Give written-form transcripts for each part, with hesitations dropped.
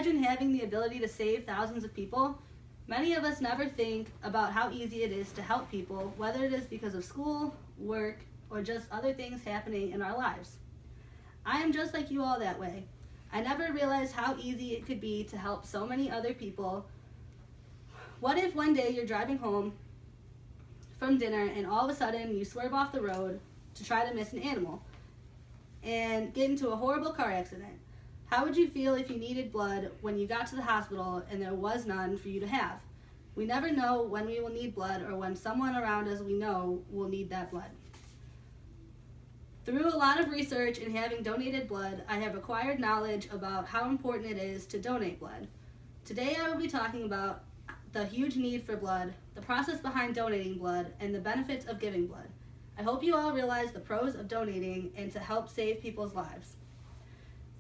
imagine having the ability to save thousands of people? Many of us never think about how easy it is to help people, whether it is because of school, work, or just other things happening in our lives. I am just like you all that way. I never realized how easy it could be to help so many other people. What if one day you're driving home from dinner and all of a sudden you swerve off the road to try to miss an animal and get into a horrible car accident? How would you feel if you needed blood when you got to the hospital and there was none for you to have? We never know when we will need blood or when someone around us we know will need that blood. Through a lot of research and having donated blood, I have acquired knowledge about how important it is to donate blood. Today I will be talking about the huge need for blood, the process behind donating blood, and the benefits of giving blood. I hope you all realize the pros of donating and to help save people's lives.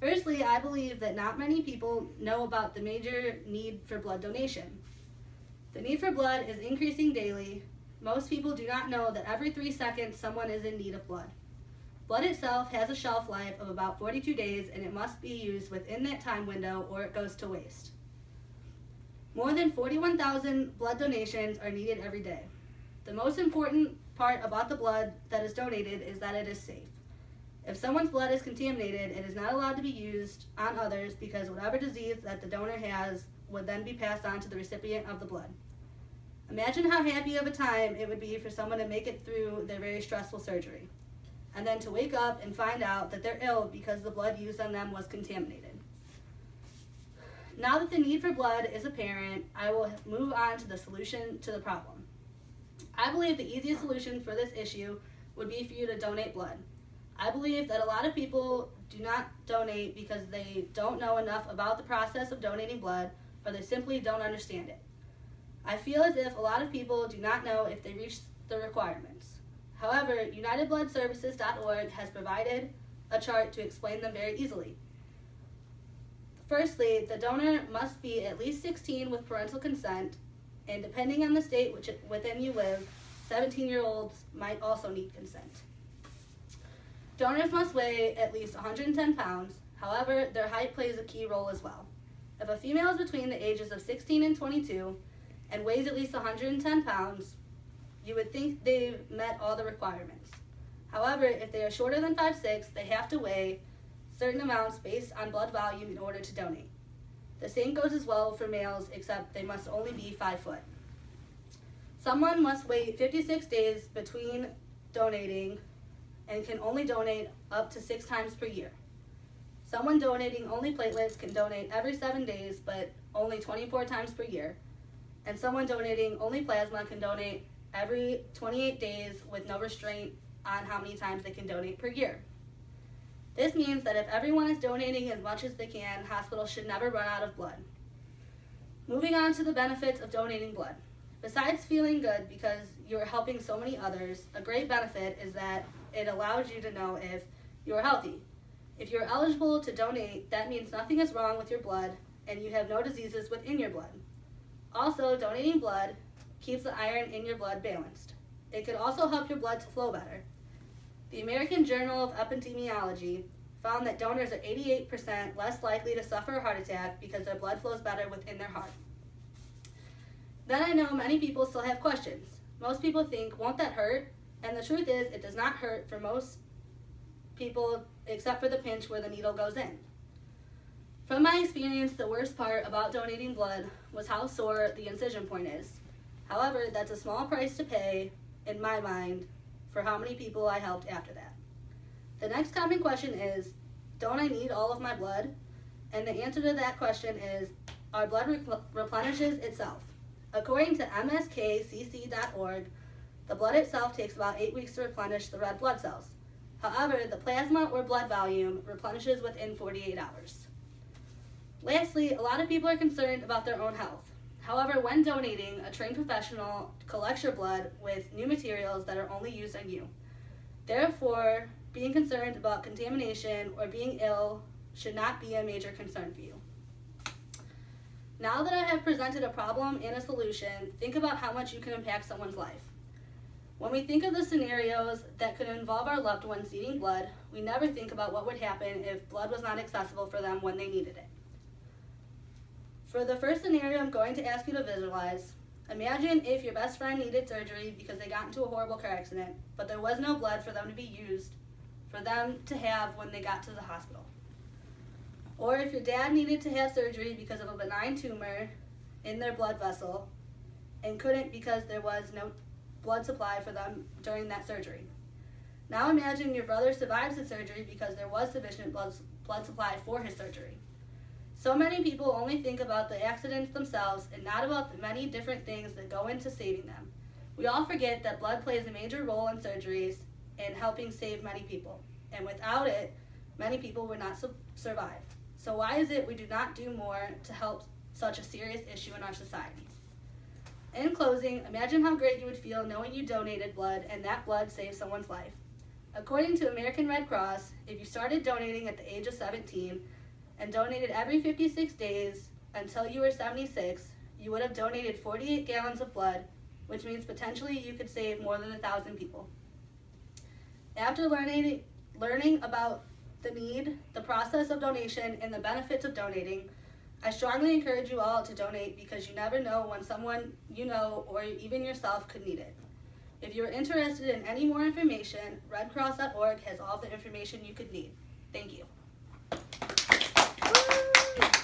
Firstly, I believe that not many people know about the major need for blood donation. The need for blood is increasing daily. Most people do not know that every 3 seconds someone is in need of blood. Blood itself has a shelf life of about 42 days and it must be used within that time window or it goes to waste. More than 41,000 blood donations are needed every day. The most important part about the blood that is donated is that it is safe. If someone's blood is contaminated, it is not allowed to be used on others because whatever disease that the donor has would then be passed on to the recipient of the blood. Imagine how happy of a time it would be for someone to make it through their very stressful surgery, and then to wake up and find out that they're ill because the blood used on them was contaminated. Now that the need for blood is apparent, I will move on to the solution to the problem. I believe the easiest solution for this issue would be for you to donate blood. I believe that a lot of people do not donate because they don't know enough about the process of donating blood or they simply don't understand it. I feel as if a lot of people do not know if they reach the requirements. However, UnitedBloodServices.org has provided a chart to explain them very easily. Firstly, the donor must be at least 16 with parental consent, and depending on the state within you live, 17-year-olds might also need consent. Donors must weigh at least 110 pounds, however, their height plays a key role as well. If a female is between the ages of 16 and 22 and weighs at least 110 pounds, you would think they've met all the requirements. However, if they are shorter than 5'6", they have to weigh certain amounts based on blood volume in order to donate. The same goes as well for males, except they must only be 5 foot. Someone must wait 56 days between donating and can only donate up to 6 times per year. Someone donating only platelets can donate every 7 days, but only 24 times per year. And someone donating only plasma can donate every 28 days with no restraint on how many times they can donate per year. This means that if everyone is donating as much as they can, hospitals should never run out of blood. Moving on to the benefits of donating blood. Besides feeling good because you are helping so many others, a great benefit is that it allows you to know if you are healthy. If you are eligible to donate, that means nothing is wrong with your blood and you have no diseases within your blood. Also, donating blood keeps the iron in your blood balanced. It could also help your blood to flow better. The American Journal of Epidemiology found that donors are 88% less likely to suffer a heart attack because their blood flows better within their heart. Then I know many people still have questions. Most people think, won't that hurt? And the truth is, it does not hurt for most people except for the pinch where the needle goes in. From my experience, the worst part about donating blood was how sore the incision point is. However, that's a small price to pay, in my mind, for how many people I helped after that. The next common question is, don't I need all of my blood? And the answer to that question is, our blood replenishes itself. According to mskcc.org, the blood itself takes about 8 weeks to replenish the red blood cells. However, the plasma or blood volume replenishes within 48 hours. Lastly, a lot of people are concerned about their own health. However, when donating, a trained professional collects your blood with new materials that are only used on you. Therefore, being concerned about contamination or being ill should not be a major concern for you. Now that I have presented a problem and a solution, think about how much you can impact someone's life. When we think of the scenarios that could involve our loved ones needing blood, we never think about what would happen if blood was not accessible for them when they needed it. For the first scenario I'm going to ask you to visualize, imagine if your best friend needed surgery because they got into a horrible car accident, but there was no blood for them to be used for them to have when they got to the hospital. Or if your dad needed to have surgery because of a benign tumor in their blood vessel and couldn't because there was no blood supply for them during that surgery. Now imagine your brother survives the surgery because there was sufficient blood supply for his surgery. So many people only think about the accidents themselves and not about the many different things that go into saving them. We all forget that blood plays a major role in surgeries and helping save many people. And without it, many people would not survive. So why is it we do not do more to help such a serious issue in our society? In closing, imagine how great you would feel knowing you donated blood and that blood saved someone's life. According to American Red Cross, if you started donating at the age of 17 and donated every 56 days until you were 76, you would have donated 48 gallons of blood, which means potentially you could save more than 1,000 people. After learning about the need, the process of donation, and the benefits of donating, I strongly encourage you all to donate because you never know when someone you know or even yourself could need it. If you're interested in any more information, redcross.org has all the information you could need. Thank you.